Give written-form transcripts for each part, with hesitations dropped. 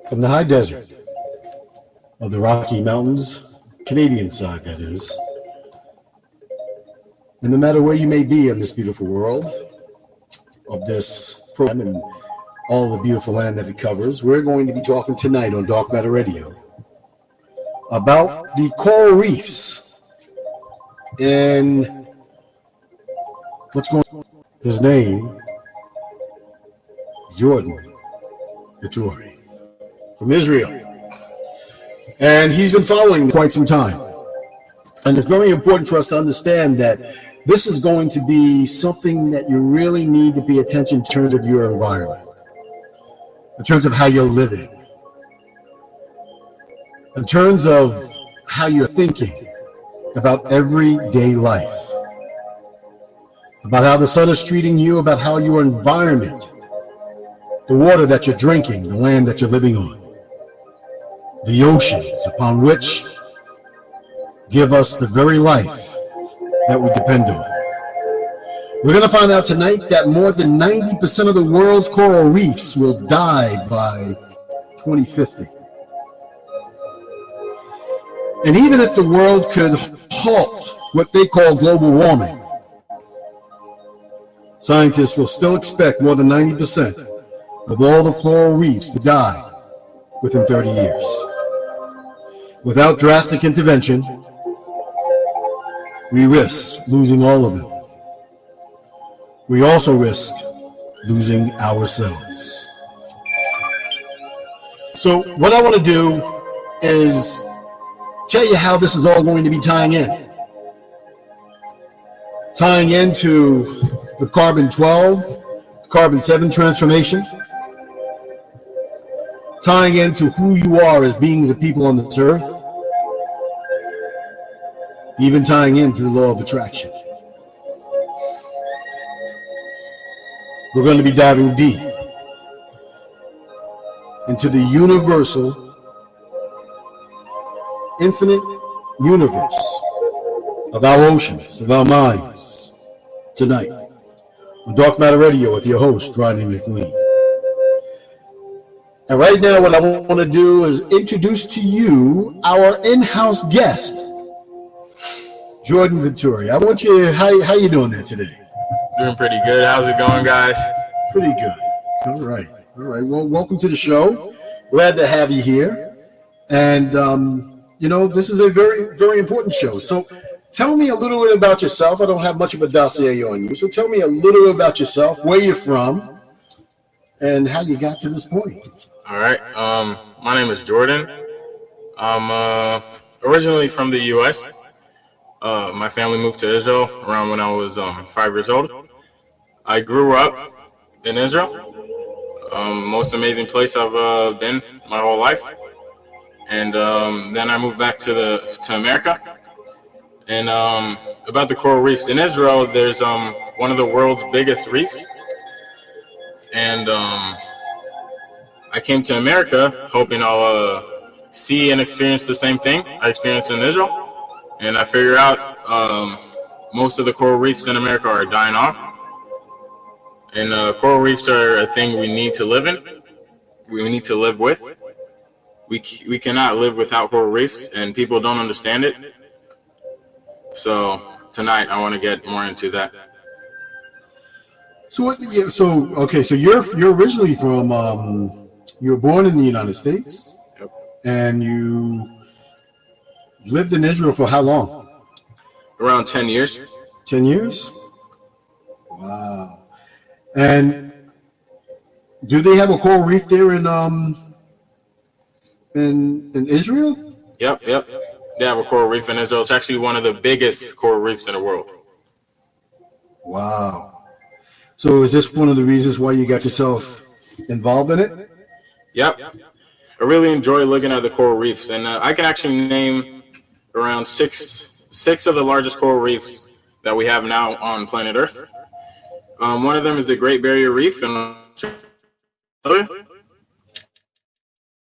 From the high desert of the Rocky Mountains, Canadian side that is, and no matter where you may be in this beautiful world of this program and all the beautiful land that it covers, we're going to be talking tonight on Dark Matter Radio about the coral reefs and what's going on. His name, Jordan Vaturi from Israel. And he's been following quite some time. And it's very important for us to understand that this is going to be something that you really need to pay attention to in terms of your environment, in terms of how you're living, in terms of how you're thinking about everyday life, about how the sun is treating you, about how your environment, the water that you're drinking, the land that you're living on, the oceans upon which give us the very life that we depend on. We're going to find out tonight that more than 90% of the world's coral reefs will die by 2050. And even if the world could halt what they call global warming, scientists will still expect more than 90% of all the coral reefs to die within 30 years. Without drastic intervention, we risk losing all of them. We also risk losing ourselves. So what I want to do is tell you how this is all going to be tying in. Tying into the carbon-12, carbon-7 transformation. Tying into who you are as beings of people on this earth. Even tying into the law of attraction. We're going to be diving deep into the universal, infinite universe of our oceans, of our minds, tonight on Dark Matter Radio with your host, Ronnie McLean. And right now, what I want to do is introduce to you our in-house guest, Jordan Vaturi. I want you, how you doing there today? Doing pretty good. How's it going, guys? Pretty good. All right. Well, welcome to the show. Glad to have you here. And, this is a very, very important show. So tell me a little bit about yourself. I don't have much of a dossier on you. So tell me a little bit about yourself, where you're from, and how you got to this point. All right. My name is Jordan. I'm originally from the U.S. My family moved to Israel around when I was 5 years old. I grew up in Israel. Most amazing place I've been my whole life. And then I moved back to America. And about the coral reefs in Israel, there's one of the world's biggest reefs. And I came to America hoping I'll see and experience the same thing I experienced in Israel. And I figured out most of the coral reefs in America are dying off. And coral reefs are a thing we need to live in. We need to live with. We cannot live without coral reefs, and people don't understand it. So tonight I want to get more into that. So you're originally from you were born in the United States. Yep. And you lived in Israel for how long? Around 10 years. 10 years? Wow. And do they have a coral reef there in Israel? Yep. They have a coral reef in Israel. It's actually one of the biggest coral reefs in the world. Wow. So is this one of the reasons why you got yourself involved in it? Yep. I really enjoy looking at the coral reefs, and I can actually name around six of the largest coral reefs that we have now on planet Earth. One of them is the Great Barrier Reef, and the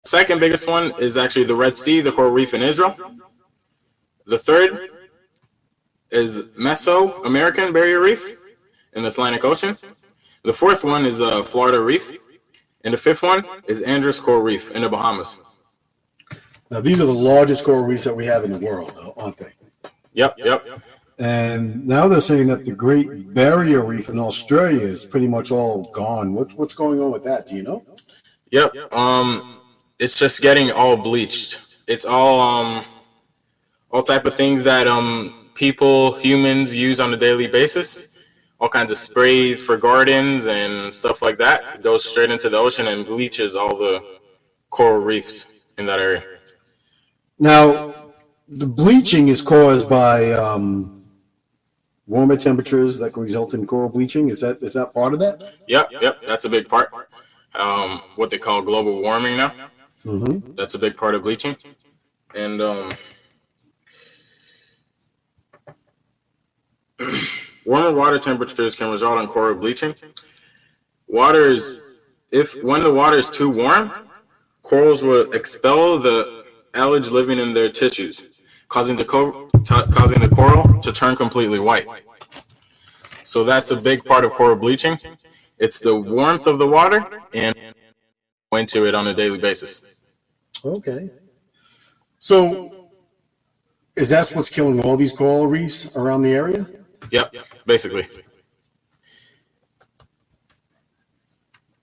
second biggest one is actually the Red Sea, the coral reef in Israel. The third is Mesoamerican Barrier Reef in the Atlantic Ocean. The fourth one is Florida Reef, And the fifth one is Andrews Coral Reef in the Bahamas. Now, these are the largest coral reefs that we have in the world, aren't they? Yep. And now they're saying that the Great Barrier Reef in Australia is pretty much all gone. What's going on with that? Do you know? Yep. It's just getting all bleached. It's all type of things that humans use on a daily basis. All kinds of sprays for gardens and stuff like that. It goes straight into the ocean and bleaches all the coral reefs in that area. Now, the bleaching is caused by warmer temperatures that can result in coral bleaching. Is that part of that? Yep. That's a big part. What they call global warming now. Mm-hmm. That's a big part of bleaching. And warmer water temperatures can result in coral bleaching. When the water is too warm, corals will expel the algae living in their tissues, causing the coral to turn completely white. So that's a big part of coral bleaching. It's the warmth of the water and into it on a daily basis. Okay. So is that what's killing all these coral reefs around the area? Yep, basically.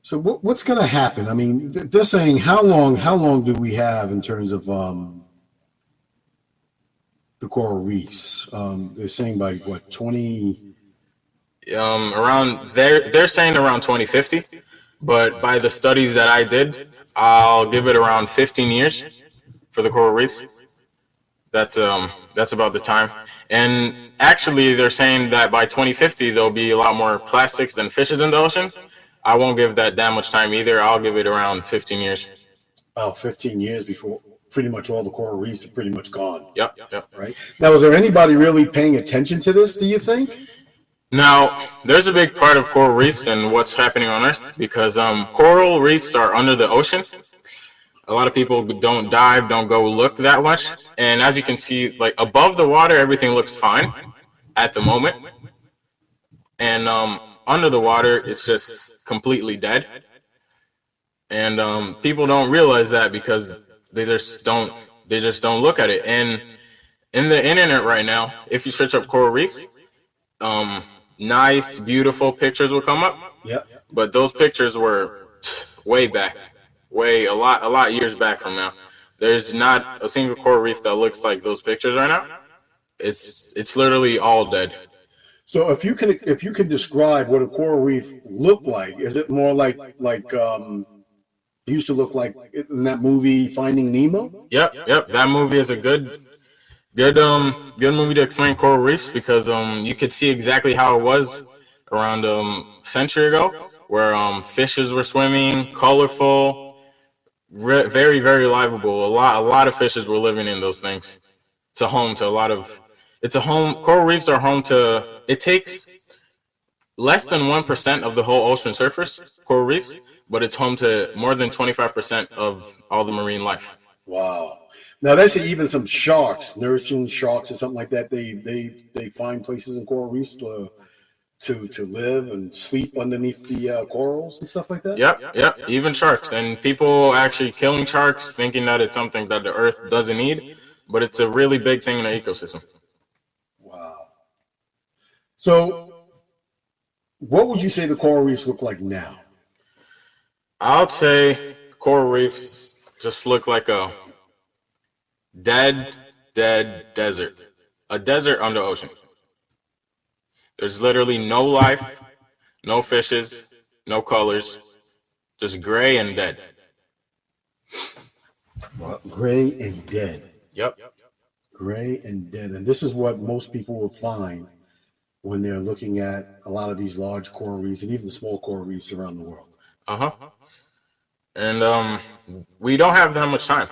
So what's going to happen? I mean, they're saying how long do we have in terms of the coral reefs? They're saying by what, 20? They're saying around 2050, but by the studies that I did, I'll give it around 15 years for the coral reefs. That's about the time. And actually, they're saying that by 2050 there'll be a lot more plastics than fishes in the ocean. I won't give that much time either. I'll give it around 15 years. About 15 years before pretty much all the coral reefs are pretty much gone. Yep. Right. Now, is there anybody really paying attention to this, do you think? Now, there's a big part of coral reefs and what's happening on Earth because coral reefs are under the ocean. A lot of people don't dive, don't go look that much. And as you can see, like above the water, everything looks fine at the moment. And under the water, it's just completely dead. And people don't realize that because they just don't look at it. And in the internet right now, if you search up coral reefs, nice, beautiful pictures will come up. Yeah. But those pictures were way back, a lot years back from now. There's not a single coral reef that looks like those pictures right now. It's literally all dead. So if you can describe what a coral reef looked like, is it more like used to look like in that movie Finding Nemo? Yep. That movie is a good movie to explain coral reefs because you could see exactly how it was around a century ago, where fishes were swimming, colorful, very, very livable. A lot of fishes were living in those things. It's a home to a lot of. Coral reefs are home to. It takes less than 1% of the whole ocean surface, coral reefs, but it's home to more than 25% of all the marine life. Wow. Now they say even some sharks, nourishing sharks or something like that, they find places in coral reefs to live and sleep underneath the corals and stuff like that. Yep. Even sharks, and people actually killing sharks, thinking that it's something that the Earth doesn't need, but it's a really big thing in the ecosystem. Wow. So, what would you say the coral reefs look like now? I would say coral reefs just look like a dead desert. A desert under ocean. There's literally no life, no fishes, no colors, just gray and dead. Well, gray and dead. Yep. Gray and dead. And this is what most people will find when they're looking at a lot of these large coral reefs and even the small coral reefs around the world. And we don't have that much time.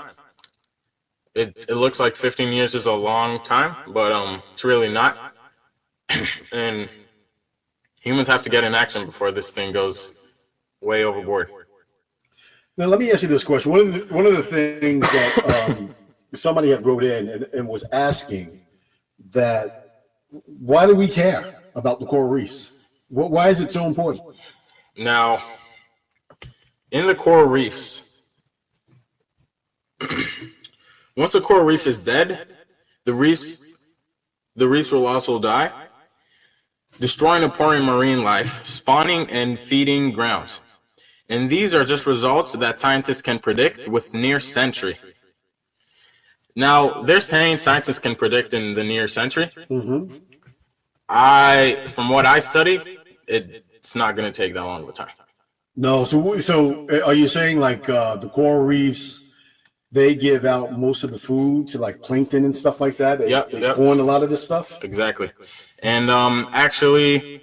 It looks like 15 years is a long time, but it's really not. And humans have to get in action before this thing goes way overboard. Now, let me ask you this question. One of the things that somebody had wrote in and was asking that why do we care about the coral reefs? Why is it so important? Now, In the coral reefs, once the coral reef is dead, the reefs will also die, destroying important marine life, spawning and feeding grounds. And these are just results that scientists can predict with near century. Now, they're saying scientists can predict in the near century. Mm-hmm. From what I studied, it's not going to take that long of a time. No, so are you saying like the coral reefs, they give out most of the food to like plankton and stuff like that? They spawn a lot of this stuff? Exactly. And actually,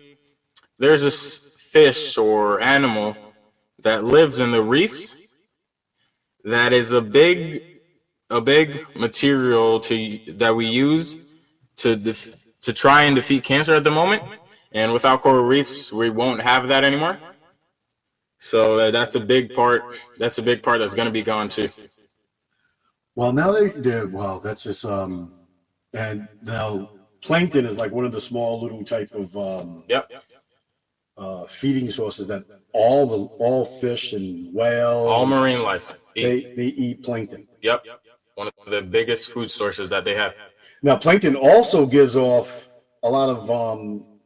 there's this fish or animal that lives in the reefs that is a big material that we use to try and defeat cancer at the moment. And without coral reefs, we won't have that anymore. So that's a big part. That's a big part that's going to be gone too. Well, now well, that's just and now plankton is like one of the small little type of feeding sources that all fish and whales, all marine life, they eat plankton. Yep, one of the biggest food sources that they have. Now, plankton also gives off a lot of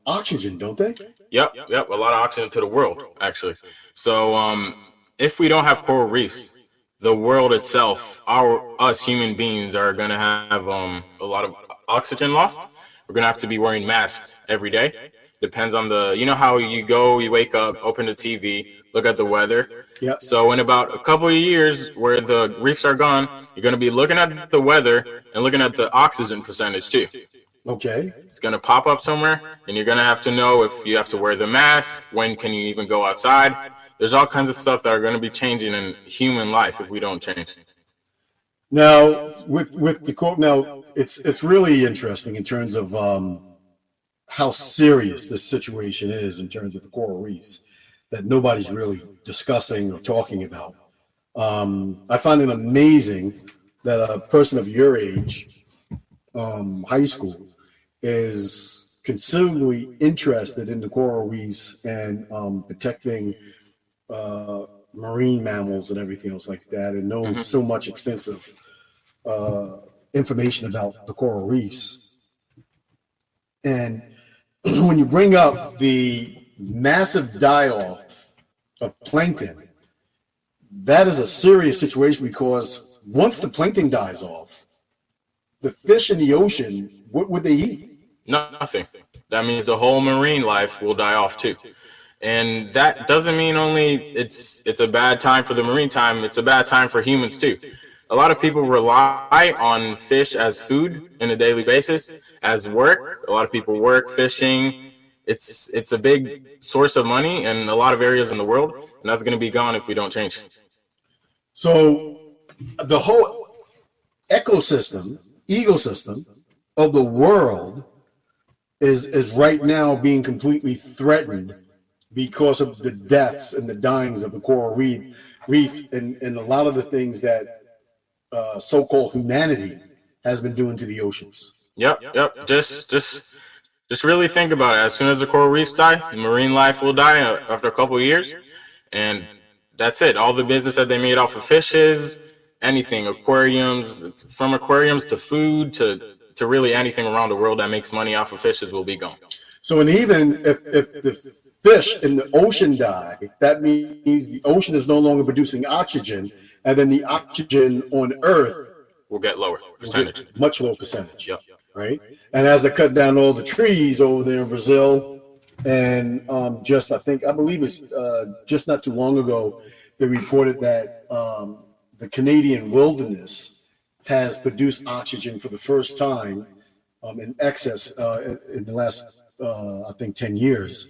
oxygen, don't they? Yep, a lot of oxygen to the world, actually. So if we don't have coral reefs, the world itself, us human beings are going to have a lot of oxygen lost. We're going to have to be wearing masks every day. Depends on how you wake up, open the TV, look at the weather. Yep. So in about a couple of years where the reefs are gone, you're going to be looking at the weather and looking at the oxygen percentage too. Okay. It's going to pop up somewhere, and you're going to have to know if you have to wear the mask, when can you even go outside. There's all kinds of stuff that are going to be changing in human life if we don't change. Now, with the quote, now it's really interesting in terms of how serious this situation is in terms of the coral reefs that nobody's really discussing or talking about. I find it amazing that a person of your age, high school, is considerably interested in the coral reefs and protecting marine mammals and everything else like that, and know so much extensive information about the coral reefs. And when you bring up the massive die-off of plankton, that is a serious situation, because once the plankton dies off, the fish in the ocean, what would they eat? Nothing. That means the whole marine life will die off too. And that doesn't mean only it's a bad time for the marine time, it's a bad time for humans too. A lot of people rely on fish as food on a daily basis, as work. A lot of people work fishing. It's a big source of money in a lot of areas in the world, and that's going to be gone if we don't change. So the whole ecosystem of the world is right now being completely threatened because of the deaths and the dyings of the coral reef and a lot of the things that so-called humanity has been doing to the oceans. Yep. Just really think about it. As soon as the coral reefs die, marine life will die after a couple of years, and that's it. All the business that they made off of fishes, anything, aquariums, from aquariums to food to really anything around the world that makes money off of fishes will be gone. So, and even if the fish in the ocean die, that means the ocean is no longer producing oxygen, and then the oxygen on Earth will get lower percentage, much lower percentage. Yep. Right. And as they cut down all the trees over there in Brazil, and I believe it's just not too long ago, they reported that the Canadian wilderness has produced oxygen for the first time in excess in the last, 10 years.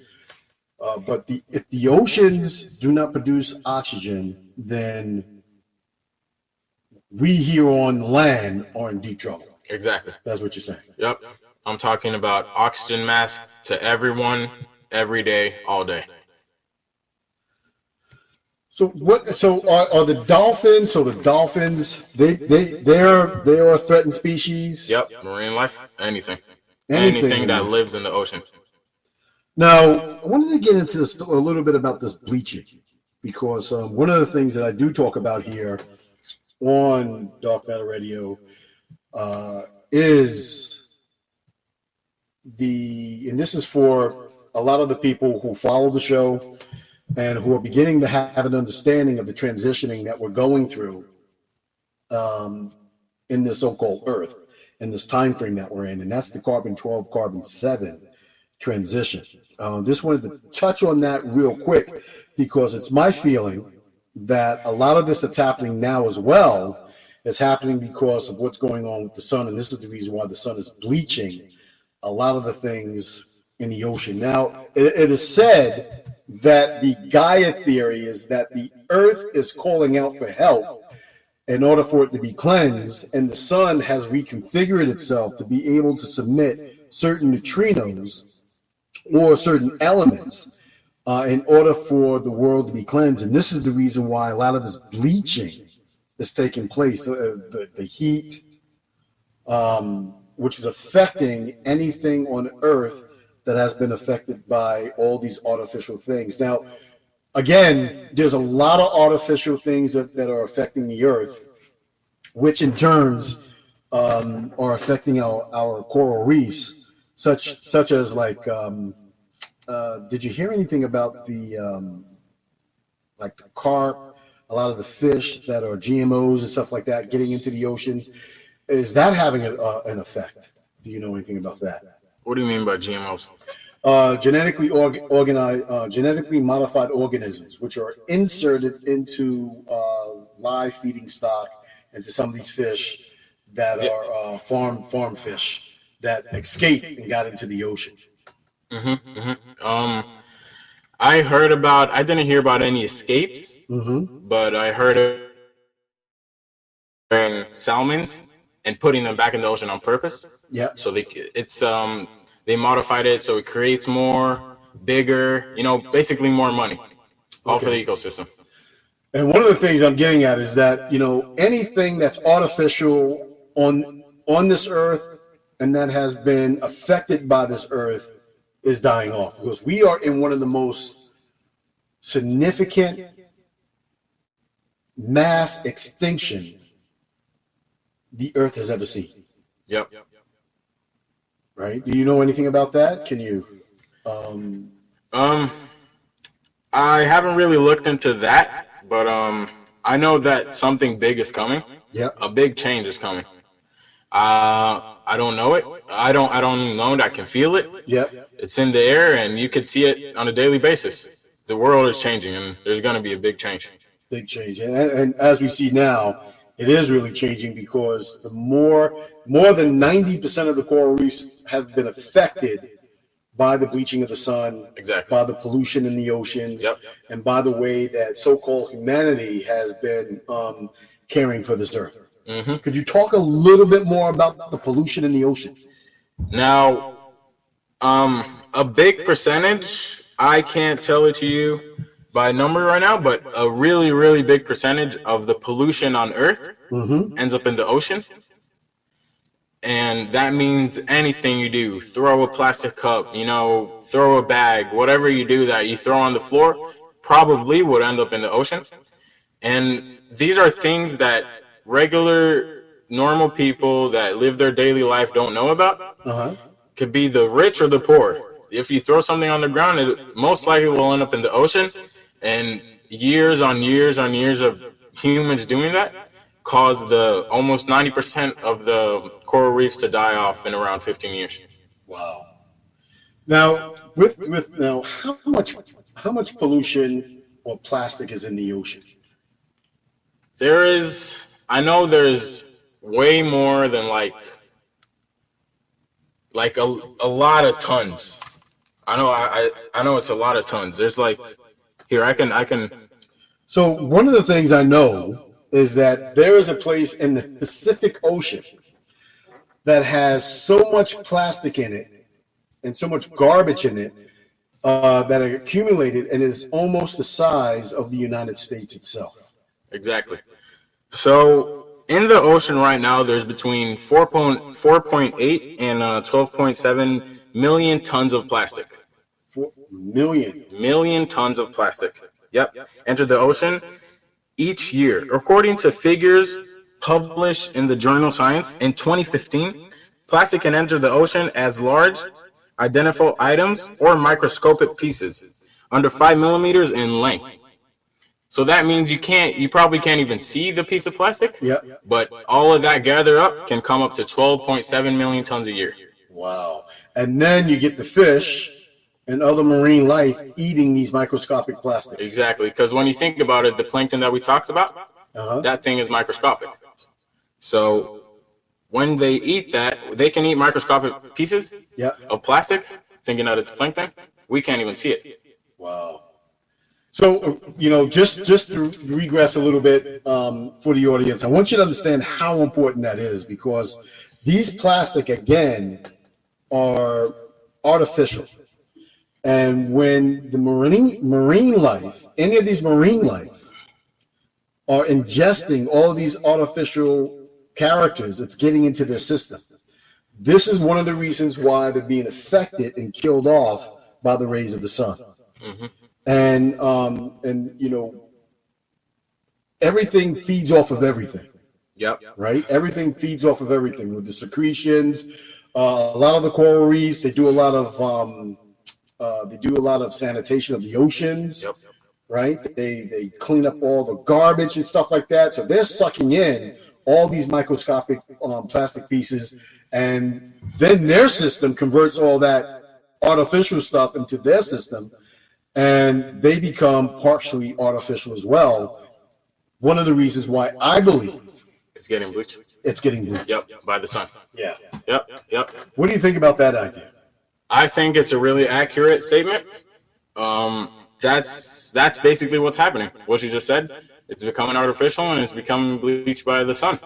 But if the oceans do not produce oxygen, then we here on land are in deep trouble. Exactly. That's what you're saying. Yep. I'm talking about oxygen masks to everyone, every day, all day. So what? So are the dolphins? So the dolphins, they're a threatened species. Yep. Marine life, anything that lives in the ocean. Now, I wanted to get into this a little bit about this bleaching. because one of the things that I do talk about here on Dark Matter Radio is and this is for a lot of the people who follow the show and who are beginning to have an understanding of the transitioning that we're going through in this so-called Earth, in this time frame that we're in, and that's the carbon-12, carbon-7 transition. Just wanted to touch on that real quick because it's my feeling that a lot of this that's happening now as well is happening because of what's going on with the sun, and this is the reason why the sun is bleaching a lot of the things in the ocean. Now, it is said that the Gaia theory is that the Earth is calling out for help in order for it to be cleansed, and the sun has reconfigured itself to be able to submit certain neutrinos or certain elements in order for the world to be cleansed. And this is the reason why a lot of this bleaching is taking place, the heat, which is affecting anything on Earth that has been affected by all these artificial things. Now, again, there's a lot of artificial things that are affecting the Earth, which in turns are affecting our coral reefs, such as like, did you hear anything about the like the carp, a lot of the fish that are GMOs and stuff like that getting into the oceans? Is that having an effect? Do you know anything about that? What do you mean by GMOs? Genetically modified organisms, which are inserted into live feeding stock, into some of these fish that are farm fish that escaped and got into the ocean. I didn't hear about any escapes, but I heard of salmons and putting them back in the ocean on purpose. Yeah. So they modified it so it creates more, bigger, basically more money, all for the ecosystem. And one of the things I'm getting at is that, anything that's artificial on this Earth and that has been affected by this Earth is dying off, because we are in one of the most significant mass extinction the Earth has ever seen. Yep. Right? Do you know anything about that? Can you? I haven't really looked into that, but I know that something big is coming. Yeah. A big change is coming. I don't know it. I don't know it. I can feel it. Yeah. It's in the air, and you could see it on a daily basis. The world is changing, and there's going to be a big change. Big change, and as we see now, it is really changing, because the more than 90% of the coral reefs have been affected by the bleaching of the sun, Exactly. by the pollution in the oceans, and by the way that so-called humanity has been caring for this Earth. Could you talk a little bit more about the pollution in the ocean? Now, a big percentage, I can't tell it to you by number right now, but a really, really big percentage of the pollution on Earth ends up in the ocean. And that means anything you do, throw a plastic cup, throw a bag, whatever you do that you throw on the floor, probably would end up in the ocean. And these are things that regular, normal people that live their daily life don't know about. Could be the rich or the poor. If you throw something on the ground, it most likely will end up in the ocean. And years on years on years of humans doing that caused almost 90% of the coral reefs to die off in around 15 years. Wow. Now, how much pollution or plastic is in the ocean? I know there's way more than like a lot of tons. I know it's a lot of tons. There's here I can. So one of the things I know is that there is a place in the Pacific Ocean that has so much plastic in it and so much garbage in it that are accumulated, and is almost the size of the United States itself. Exactly. So in the ocean right now, there's between 4.8 and 12.7 million tons of plastic. 4 million. Million tons of plastic. Yep, enter the ocean each year. According to figures published in the journal Science in 2015, plastic can enter the ocean as large, identifiable items or microscopic pieces under 5 millimeters in length. So that means you probably can't even see the piece of plastic. Yep. But all of that gathered up can come up to 12.7 million tons a year. Wow. And then you get the fish and other marine life eating these microscopic plastics. Exactly. Because when you think about it, the plankton that we talked about, that thing is microscopic. So when they eat that, they can eat microscopic pieces of plastic, thinking that it's plankton. We can't even see it. Wow. So, just to regress a little bit for the audience, I want you to understand how important that is, because these plastic, again, are artificial. And when the marine life, any of these marine life, are ingesting all of these artificial characters, it's getting into their system. This is one of the reasons why they're being affected and killed off by the rays of the sun. Mm-hmm. And everything feeds off of everything. Yep. Right? Everything feeds off of everything with the secretions. A lot of the coral reefs, they do a lot of sanitation of the oceans. Yep. Right? They clean up all the garbage and stuff like that. So they're sucking in all these microscopic plastic pieces, and then their system converts all that artificial stuff into their system, and they become partially artificial as well. One of the reasons why I believe it's getting bleached. It's getting bleached. Yep, by the sun. Yeah. Yep. What do you think about that idea? I think it's a really accurate statement. That's basically what's happening. What you just said. It's becoming artificial and it's becoming bleached by the sun.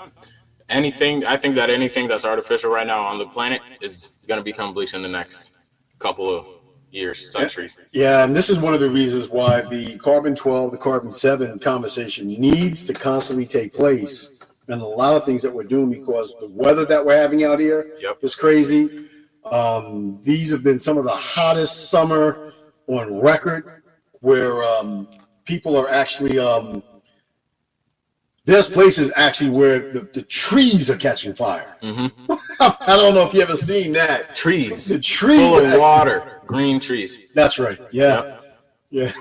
I think that anything that's artificial right now on the planet is going to become bleached in the next couple of years, centuries. Yeah, and this is one of the reasons why the carbon-12, the carbon-7 conversation needs to constantly take place, and a lot of things that we're doing, because the weather that we're having out here is crazy. These have been some of the hottest summer on record, where people are actually there's places actually where the trees are catching fire. Mm-hmm. I don't know if you ever seen that. Trees. The trees full of water, green trees. That's right. Yeah. It's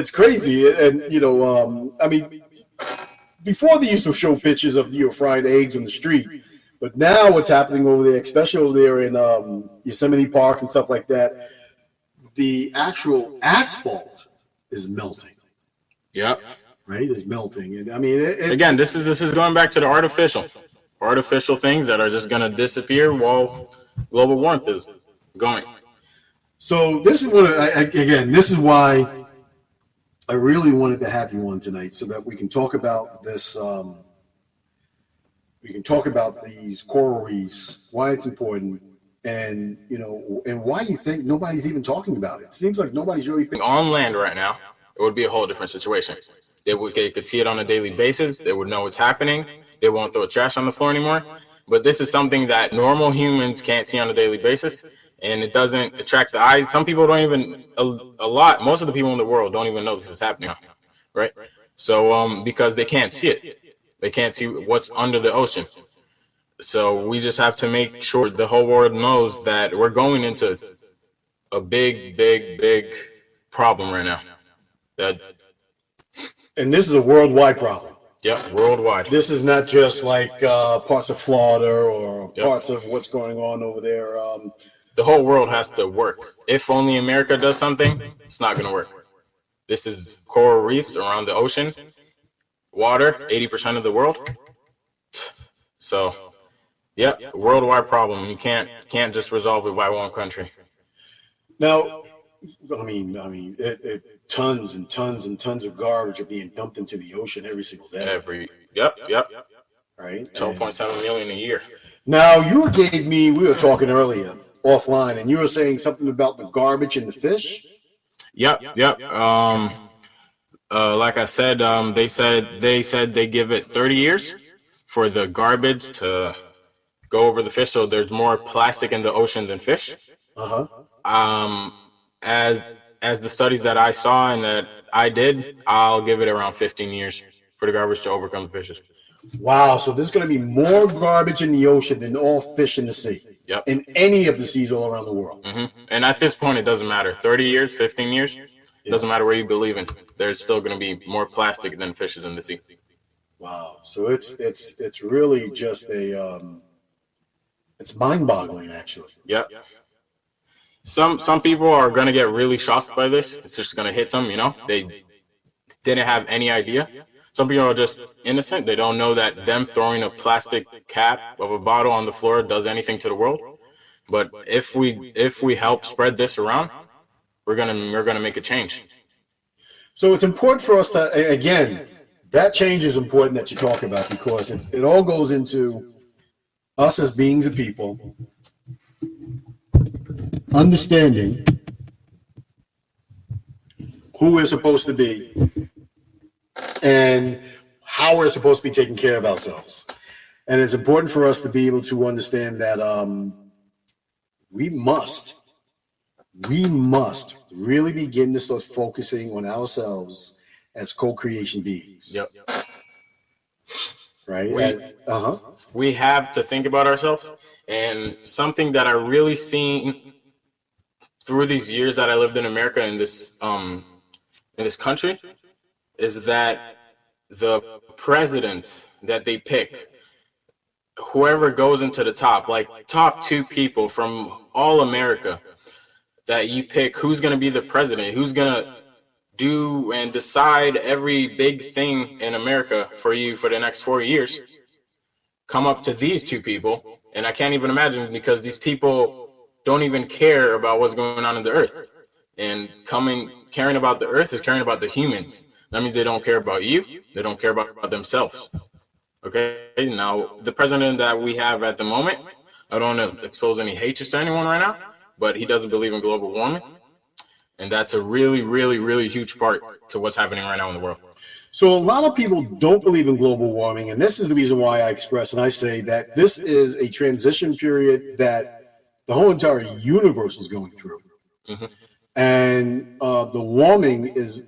crazy. And I mean, before they used to show pictures of fried eggs on the street, but now what's happening over there, especially over there in Yosemite Park and stuff like that, the actual asphalt is melting. Yep. Right, is melting, and I mean, again, this is going back to the artificial things that are just going to disappear while global warmth is going. So this is this is why I really wanted to have you on tonight, so that we can talk about this. We can talk about these coral reefs, why it's important, and and why you think nobody's even talking about it. It seems like nobody's really on land right now. It would be a whole different situation. They could see it on a daily basis. They would know what's happening. They won't throw trash on the floor anymore. But this is something that normal humans can't see on a daily basis, and it doesn't attract the eyes. Some people don't even, most of the people in the world don't even know this is happening, right? So because they can't see it. They can't see what's under the ocean. So we just have to make sure the whole world knows that we're going into a big problem right now. And this is a worldwide problem. Yep, worldwide. This is not just like parts of Florida or parts of what's going on over there. The whole world has to work. If only America does something, it's not going to work. This is coral reefs around the ocean, water, 80% of the world. So, worldwide problem. You can't just resolve it by one country. Now, I mean, tons and tons and tons of garbage are being dumped into the ocean every single day. Right? 12.7 million a year. Now, we were talking earlier offline, and you were saying something about the garbage and the fish? Yep. Like I said, they said they give it 30 years for the garbage to go over the fish. So there's more plastic in the ocean than fish. Uh-huh. As as the studies that I saw and that I did, I'll give it around 15 years for the garbage to overcome the fishes. Wow, so there's going to be more garbage in the ocean than all fish in the sea. Yep. In any of the seas all around the world. And at this point, it doesn't matter. 30 years, 15 years, it doesn't matter where you believe in. There's still going to be more plastic than fishes in the sea. Wow. So it's really just it's mind-boggling, actually. Yep. Some people are going to get really shocked by this. It's just going to hit them, They didn't have any idea. Some people are just innocent. They don't know that them throwing a plastic cap of a bottle on the floor does anything to the world. But if we help spread this around, we're gonna make a change. So it's important for us to, again, that change is important that you talk about, because it all goes into us as beings of people understanding who we're supposed to be and how we're supposed to be taking care of ourselves. And it's important for us to be able to understand that we must really begin to start focusing on ourselves as co-creation beings. Yep. Right? We have to think about ourselves. And something that I really seen through these years that I lived in America, in this country, is that the presidents that they pick, whoever goes into the top, like top 2 people from all America that you pick, who's going to be the president, who's going to do and decide every big thing in America for you for the next 4 years, come up to these 2 people. And I can't even imagine, because these people don't even care about what's going on in the earth. And caring about the earth is caring about the humans. That means they don't care about you. They don't care about themselves. Okay. Now, the president that we have at the moment, I don't want to expose any hatred to anyone right now, but he doesn't believe in global warming. And that's a really, really, really huge part to what's happening right now in the world. So a lot of people don't believe in global warming. And this is the reason why I express and I say that this is a transition period that the whole entire universe is going through. And the warming is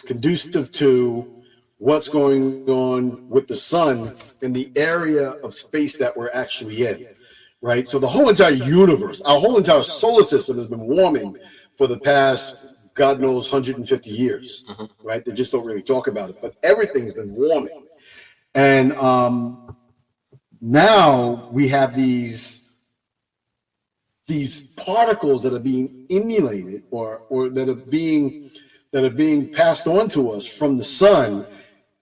conducive to what's going on with the sun in the area of space that we're actually in, right? So the whole entire universe, our whole entire solar system has been warming for the past, God knows, 150 years, right? They just don't really talk about it, but everything's been warming. And now we have these particles that are being emulated or that are being passed on to us from the sun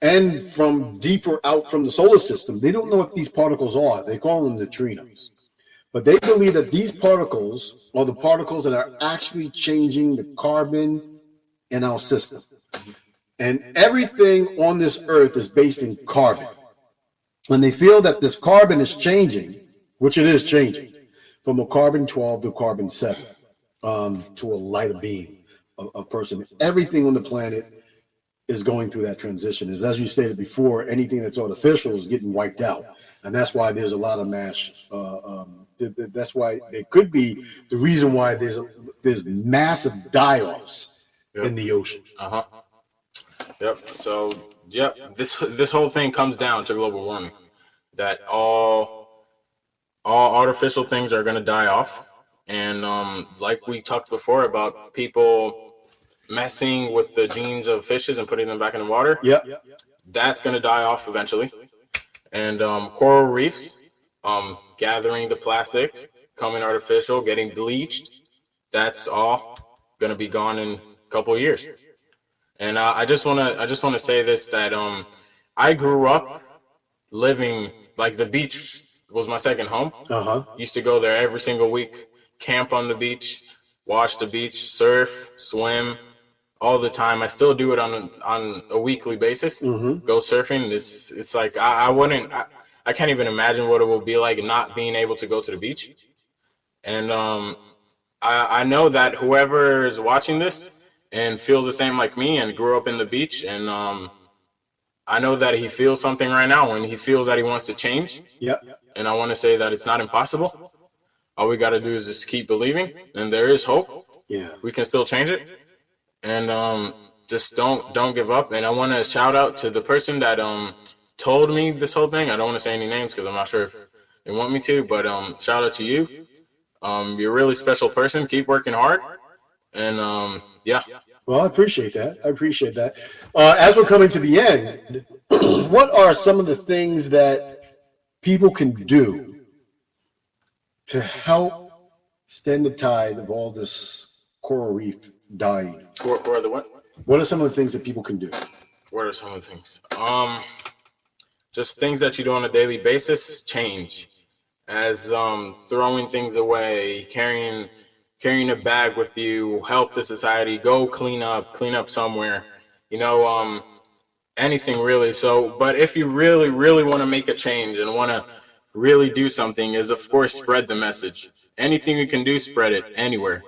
and from deeper out from the solar system. They don't know what these particles are. They call them neutrinos. But they believe that these particles are the particles that are actually changing the carbon in our system. And everything on this earth is based in carbon. And they feel that this carbon is changing, which it is changing, from a carbon 12 to carbon 7, to a lighter being, a person. Everything on the planet is going through that transition. As you stated before, anything that's artificial is getting wiped out. And that's why there's a lot of mass, that's why it could be the reason why there's massive die-offs in the ocean. Yep. So, this whole thing comes down to global warming, that all artificial things are going to die off. And like we talked before about people messing with the genes of fishes and putting them back in the water, that's going to die off eventually. And coral reefs, gathering the plastics, coming artificial, getting bleached, that's all going to be gone in a couple of years. And I just want to say this, that I grew up living, like, the beach was my second home. Used to go there every single week, camp on the beach, watch the beach, surf, swim, all the time. I still do it on a weekly basis. Go surfing. It's like I can't even imagine what it will be like not being able to go to the beach. And I know that whoever is watching this and feels the same like me and grew up in the beach, and I know that he feels something right now when he feels that he wants to change. And I want to say that it's not impossible. All we got to do is just keep believing, and there is hope. Yeah. We can still change it. And just don't give up. And I want to shout out to the person that told me this whole thing. I don't want to say any names because I'm not sure if they want me to, but shout out to you. You're a really special person. Keep working hard. And yeah. Well, I appreciate that. As we're coming to the end, what are some of the things that people can do to help stem the tide of all this coral reef dying? What are the what? What are some of the things that people can do? What are some of the things? Just things that you do on a daily basis change. As throwing things away, carrying a bag with you, help the society, go clean up somewhere, anything really. So, but if you really, really want to make a change and want to really do something, is of course spread the message. Anything you can do, spread it anywhere.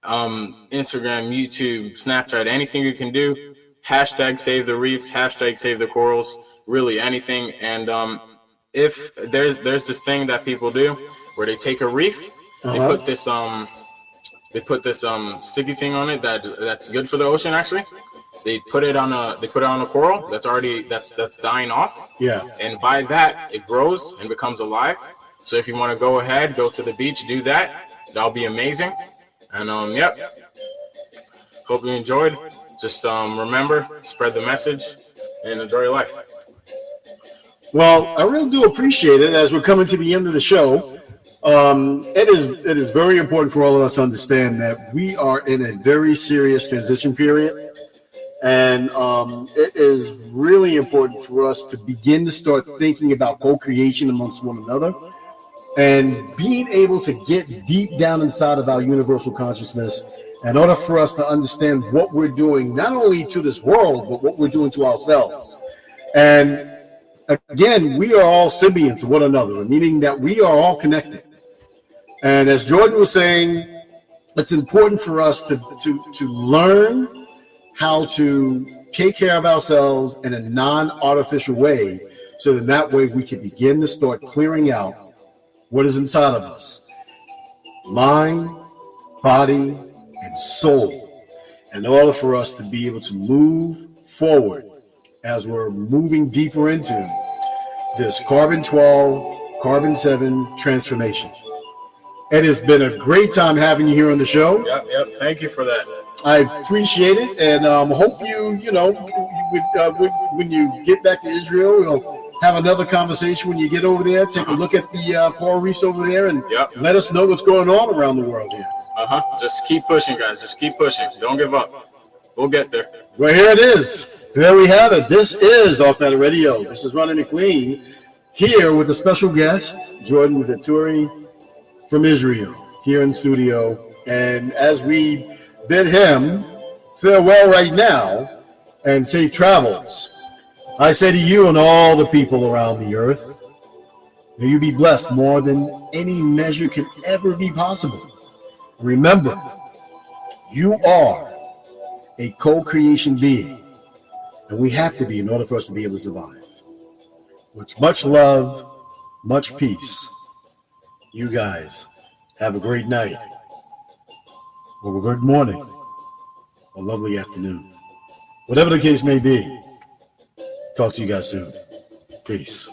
Instagram, YouTube, Snapchat, anything you can do. Hashtag save the reefs, hashtag save the corals, really anything. And if there's this thing that people do where they take a reef, they put this sticky thing on it that's good for the ocean. Actually, they put it on a coral that's dying off. Yeah. And by that, it grows and becomes alive. So if you want to go ahead, go to the beach, do that. That'll be amazing. And yep. Hope you enjoyed. Just remember, spread the message, and enjoy your life. Well, I really do appreciate it. As we're coming to the end of the show, it is very important for all of us to understand that we are in a very serious transition period, and it is really important for us to begin to start thinking about co-creation amongst one another, and being able to get deep down inside of our universal consciousness in order for us to understand what we're doing, not only to this world, but what we're doing to ourselves. And again, we are all symbionts of one another, meaning that we are all connected. And as Jordan was saying, it's important for us to learn how to take care of ourselves in a non-artificial way, so that way we can begin to start clearing out what is inside of us: mind, body, and soul, in order for us to be able to move forward as we're moving deeper into this carbon 12, carbon 7 transformation. It has been a great time having you here on the show. Yep. Thank you for that. I appreciate it, and hope when you get back to Israel, we'll have another conversation when you get over there. Take a look at the coral reefs over there, and let us know what's going on around the world here. Just keep pushing, guys. Just keep pushing. Don't give up. We'll get there. Well, here it is. There we have it. This is Off Matter Radio. This is Ronnie McLean here with a special guest, Jordan Vaturi from Isreal, here in studio. And as we bid him farewell right now and safe travels, I say to you and all the people around the earth, may you be blessed more than any measure can ever be possible. Remember, you are a co-creation being, and we have to be in order for us to be able to survive. With much love, much peace, you guys have a great night, or a good morning, or lovely afternoon. Whatever the case may be, talk to you guys soon. Peace.